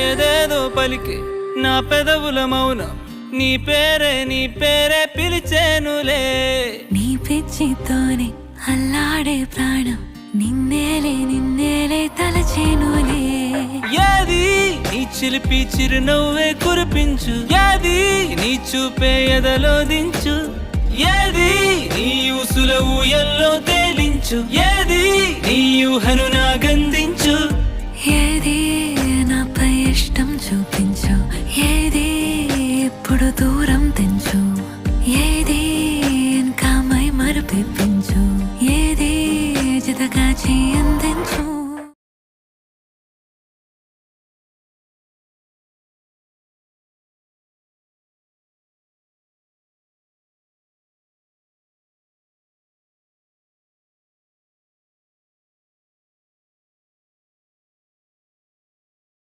ఏదేదో పలికి నా పెదవుల మౌనం నీ పేరే పిలిచేనులే. నీ పిచ్చితోనే అల్లాడే ప్రాణం నిన్నేలే తలచేనులే. ఏది నీ చిలిపి చిరునవ్వే కురిపించు, ఏది నీ చూపే ఎదలో దించు, ఏది నీ ఊసుల ఊయల్లో తేలించు, ఏది నీ ఊహను నాగందించు. ఏది నాపై ఇష్టం చూపించు, ఏది ఇప్పుడు దూరం